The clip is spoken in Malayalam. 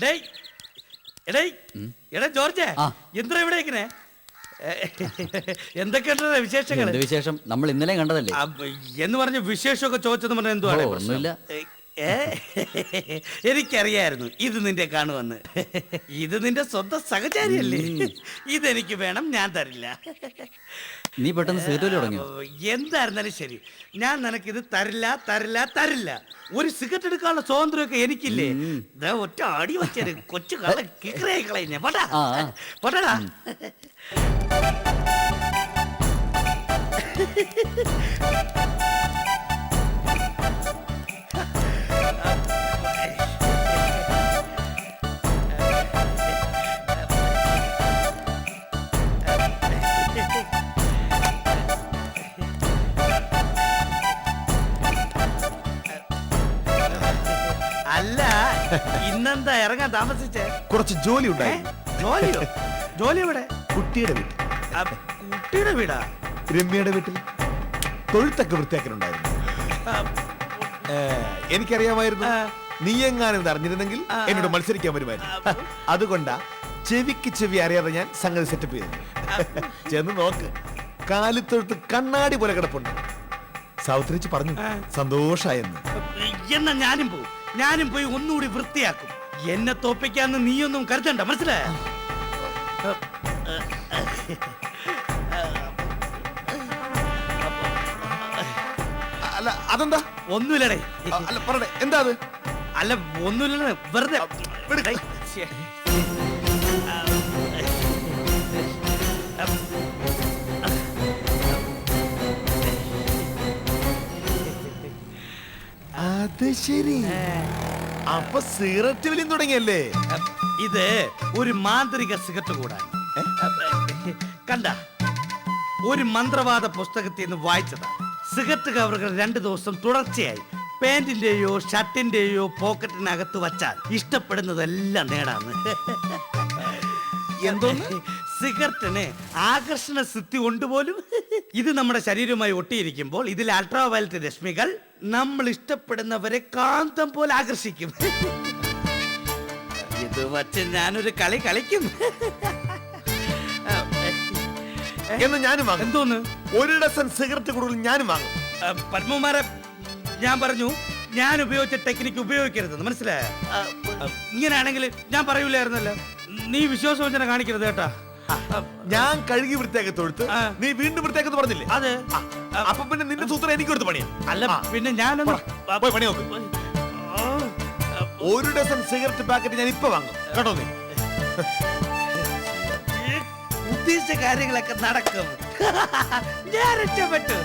ഡേയ് എടേയ് എടാ ജോർജ് എന്താ ഇവിടെ ഇങ്ങനെ എന്തൊക്കെയുണ്ട് വിശേഷങ്ങൾ? വിശേഷം നമ്മൾ ഇന്നലെ കണ്ടതല്ലേ എന്ന് പറഞ്ഞ വിശേഷമൊക്കെ ചോദിച്ചെന്ന് പറഞ്ഞ എന്തുവാണ്? ഒന്നുമില്ല. എനിക്കറിയായിരുന്നു ഇത് നിന്റെ കാണുവന്ന്. ഇത് നിന്റെ സ്വന്തം സഹചാരിയല്ലേ? ഇതെനിക്ക് വേണം, ഞാൻ തരില്ല. നീ പെട്ടെന്ന് സിഗരറ്റ് തുടങ്ങി. എന്തായിരുന്നാലും ശരി, ഞാൻ നിനക്കിത് തരില്ല തരില്ല തരില്ല. ഒരു സിഗരറ്റ് എടുക്കാനുള്ള സ്വാതന്ത്ര്യമൊക്കെ എനിക്കില്ലേ? ഒറ്റ അടി വെച്ചത് കൊച്ചു കിക്കറായി കളയുന്നേ. പൊട്ടടാ. അല്ല, ഇന്നെന്താ ഇറങ്ങാൻ താമസിച്ചേ? കുറച്ച് ജോലി ഉണ്ടായി. ജോലിയോ? ജോലി എവിടെ? കുട്ടിയുടെ വീട്ടിൽ. കുട്ടിയുടെ വീടാ? രമ്യയുടെ വീട്ടിൽ തൊഴുത്തൊക്കെ വൃത്തിയാക്കലുണ്ടായിരുന്നു. എനിക്കറിയാമായിരുന്നു നീ എങ്ങാനും അറിഞ്ഞിരുന്നെങ്കിൽ എന്നോട് മത്സരിക്കാൻ വരുമായിരുന്നു. അതുകൊണ്ടാ ചെവിക്ക് ചെവി അറിയാതെ ഞാൻ സംഗതി സെറ്റപ്പ് ചെയ്തു. ചെന്ന് നോക്ക്, കാലിത്തൊഴുത്ത് കണ്ണാടി പോലെ കിടപ്പുണ്ട്. സാവിത്രിച്ച് പറഞ്ഞു സന്തോഷായെന്ന്. എന്നാ ഞാനും പോയി ഒന്നുകൂടി വൃത്തിയാക്കും. എന്നെ തോപ്പിക്കാന്ന് നീയൊന്നും കരുതണ്ട, മനസ്സിലായ? അല്ല അതെന്താ? ഒന്നുമില്ലടേ. അല്ല പറയണേ, എന്താ അത്? അല്ല ഒന്നുമില്ല, വെറുതെ. അത് ശരി, അപ്പൊ സിഗരറ്റ് വലിയും തുടങ്ങിയല്ലേ? ഇത് ഒരു മാന്ത്രിക സിഗരറ്റ് കൂടാൻ കണ്ട ഒരു മന്ത്രവാദ പുസ്തകത്തിൽ നിന്ന് വായിച്ചതാ. സിഗരറ്റ് കവറുകൾ 2 ദിവസം തുടർച്ചയായി പാന്റിന്റെയോ ഷർട്ടിന്റെയോ പോക്കറ്റിനകത്ത് വച്ചാൽ ഇഷ്ടപ്പെടുന്നതെല്ലാം നേടാന്ന്. എന്തോന്ന്? സിഗരറ്റിന് ആകർഷണ സിദ്ധി കൊണ്ടുപോലും. ഇത് നമ്മുടെ ശരീരവുമായി ഒട്ടിയിരിക്കുമ്പോൾ ഇതിൽ അൾട്രാ വയലറ്റ് രശ്മികൾ നമ്മൾ ഇഷ്ടപ്പെടുന്നവരെ കാന്തം പോലെ ആകർഷിക്കും. ഇത് വച്ച് ഞാനൊരു കളി കളിക്കും. എന്ന് ഞാനും വാങ്ങും. എന്തോന്ന്? 1 ഡസൻ സിഗരറ്റ് കൂടുതൽ ഞാനും വാങ്ങും. പത്മകുമാരെ, ഞാൻ പറഞ്ഞു ഞാൻ ഉപയോഗിച്ച ടെക്നിക്ക് ഉപയോഗിക്കരുത്, മനസ്സിലായ? ഇങ്ങനെയാണെങ്കിൽ ഞാൻ പറയൂലായിരുന്നല്ലോ. നീ വിശ്വാസവഞ്ചന കാണിക്കരുത് കേട്ടാ. ഞാൻ കഴുകി വൃത്തിയാക്കി തൊഴുത്ത് നീ വീണ്ടും വൃത്തിയാക്കെന്ന് പറഞ്ഞില്ലേ? അതെ. അപ്പൊ പിന്നെ നിന്റെ സൂത്രം എനിക്ക് കൊടുത്ത് പണിയാ? അല്ല പിന്നെ ഞാനൊന്ന് പോയി പണി നോക്ക്. 1 ഡസൻ സിഗരറ്റ് പാക്കറ്റ് ഞാൻ ഇപ്പൊ വാങ്ങും കേട്ടോ. നീ ഉദ്ദേശിച്ച കാര്യങ്ങളൊക്കെ നടക്കും. ഞാൻ രക്ഷപ്പെട്ടു.